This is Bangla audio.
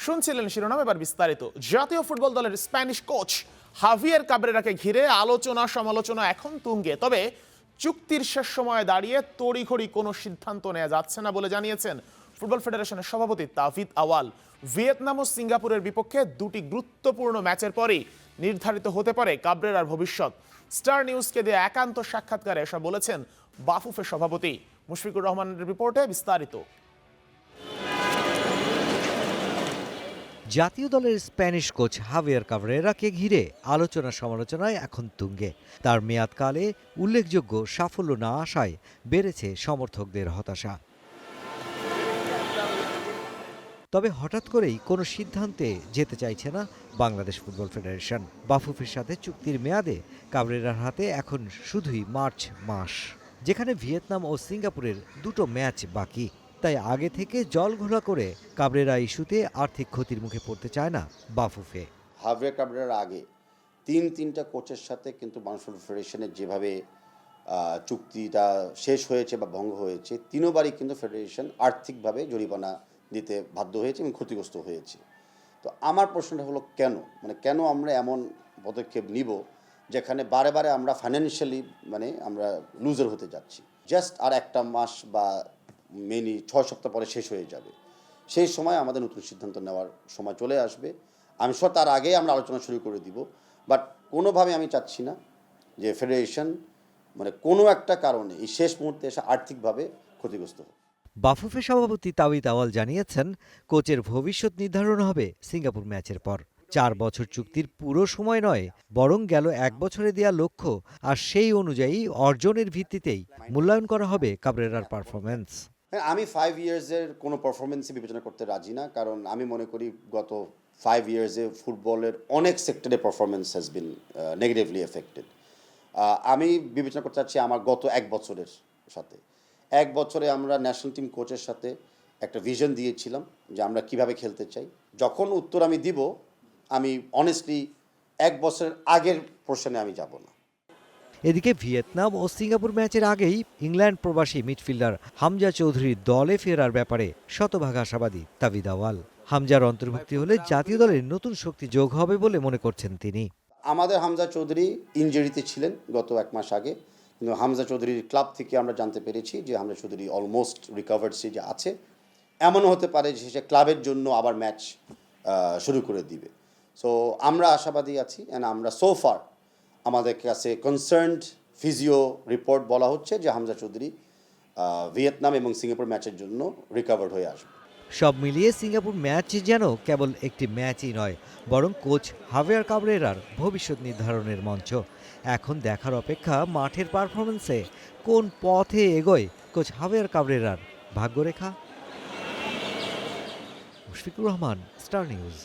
শুনছিলেন শিরোনাম, এবার বিস্তারিত। জাতীয় ফুটবল দলের স্প্যানিশ কোচ হাভিয়ের কাবরেরাকে ঘিরে আলোচনা সমালোচনা এখন তুঙ্গে। তবে চুক্তির শেষ সময়ে দাঁড়িয়ে তড়িঘড়ি কোনো সিদ্ধান্ত নেওয়া যাচ্ছে না বলে জানিয়েছেন ফুটবল ফেডারেশনের সভাপতি তাভিদ আওয়াল। ভিয়েতনাম ও সিঙ্গাপুরের বিপক্ষে দুটি গুরুত্বপূর্ণ ম্যাচের পরই নির্ধারিত হতে পারে কাবরেরার ভবিষ্যৎ। স্টার নিউজকে দিয়ে একান্ত সাক্ষাৎকারে এসব বলেছেন বাফুফের সভাপতি। মুশফিকুর রহমানের রিপোর্টে বিস্তারিত। জাতীয় দলের স্প্যানিশ কোচ হাভিয়ের কাবরেরাকে ঘিরে আলোচনা সমালোচনায় এখন তুঙ্গে। তার মেয়াদকালে উল্লেখযোগ্য সাফল্য না আসায় বেড়েছে সমর্থকদের হতাশা। তবে হঠাৎ করেই কোনো সিদ্ধান্তে যেতে চাইছে না বাংলাদেশ ফুটবল ফেডারেশন। বাফুফের সাথে চুক্তির মেয়াদে কাবরেরার হাতে এখন শুধুই মার্চ মাস, যেখানে ভিয়েতনাম ও সিঙ্গাপুরের দুটো ম্যাচ বাকি। তাই আগে থেকে জল ঘোলা করে কাবরেরা ইস্যুতে আর্থিক ক্ষতির মুখে পড়তে চায় না বাফুফে। হাভিয়ের কাবরেরার আগে তিনটা কোচের সাথে কিন্তু বাংলাদেশ ফুটবল ফেডারেশনের যেভাবে চুক্তিটা শেষ হয়েছে বা ভঙ্গ হয়েছে, তিনবারই কিন্তু ফেডারেশন আর্থিকভাবে জরিমানা দিতে বাধ্য হয়েছে এবং ক্ষতিগ্রস্ত হয়েছে। তো আমার প্রশ্নটা হলো কেন আমরা এমন পদক্ষেপ নিব যেখানে বারে বারে আমরা ফাইন্যান্সিয়ালি আমরা লুজার হতে যাচ্ছি। জাস্ট আর একটা মাস বা মেনি 6 সপ্তাহ পরে শেষ হয়ে যাবে। সেই সময় আমাদের নতুন সিদ্ধান্ত নেওয়ার সময় চলে আসবে। আমি সব তার আগেই আমরা আলোচনা শুরু করে দিব। বাট কোনোভাবে আমি চাচ্ছি না যে ফেডারেশন কোনো একটা কারণে এই শেষ মুহূর্তে এসে আর্থিকভাবে ক্ষতিগ্রস্ত হোক। বাফুফে সভাপতি তাবিদ আওয়াল জানিয়েছেন, কোচের ভবিষ্যৎ নির্ধারণ হবে সিঙ্গাপুর ম্যাচের পর। 4 বছর চুক্তির পুরো সময় নয়, বরং গেল 1 বছরে দেয়া লক্ষ্য আর সেই অনুযায়ী অর্জনের ভিত্তিতেই মূল্যায়ন করা হবে কাবরেরার পারফরমেন্স। হ্যাঁ, আমি 5 ইয়ার্সের কোনো পারফরমেন্সই বিবেচনা করতে রাজি না, কারণ আমি মনে করি গত 5 ইয়ার্সে ফুটবলের অনেক সেক্টরে performance has been negatively affected. আমি বিবেচনা করতে চাচ্ছি আমার গত 1 বছরের সাথে। 1 বছরে আমরা ন্যাশনাল টিম কোচের সাথে একটা ভিশন দিয়েছিলাম যে আমরা কিভাবে খেলতে চাই। যখন উত্তর আমি দিব, আমি অনেস্টলি 1 বছরের আগের পোর্শনে আমি যাব না। এদিকে ভিয়েতনাম ও সিঙ্গাপুর ম্যাচের আগেই ইংল্যান্ড প্রবাসী মিডফিল্ডার হামজা চৌধুরীর দলে ফেরার ব্যাপারে শতভাগ আশাবাদী তাবিদ আওয়াল। হামজার অন্তর্ভুক্তি হলে জাতীয় দলের নতুন শক্তি যোগ হবে বলে মনে করছেন তিনি। আমাদের হামজা চৌধুরী ইনজুরিতে ছিলেন গত 1 মাস আগে, কিন্তু হামজা চৌধুরীর ক্লাব থেকে আমরা জানতে পেরেছি যে হামজা চৌধুরী অলমোস্ট রিকভার্ড স্টেজে আছে। এমনও হতে পারে যে সে ক্লাবের জন্য আবার ম্যাচ শুরু করে দিবে। সো আমরা আশাবাদী আছি। অ্যান্ড আমরা সোফার আমাদের কাছে কনসার্নড ফিজিও রিপোর্ট বলা হচ্ছে যে হামজা চৌধুরী ভিয়েতনাম এবং সিঙ্গাপুর ম্যাচের জন্য রিকভার্ড হয়ে আসবে। সব মিলিয়ে সিঙ্গাপুর ম্যাচ যেন কেবল একটি ম্যাচই নয়, বরং কোচ হাভিয়ের কাবরেরার ভবিষ্যৎ নির্ধারণের মঞ্চ। এখন দেখার অপেক্ষা মাঠের পারফরমেন্সে কোন পথে এগোয় কোচ হাভিয়ের কাবরেরার ভাগ্যরেখা। Mushfiqur Rahman, star news.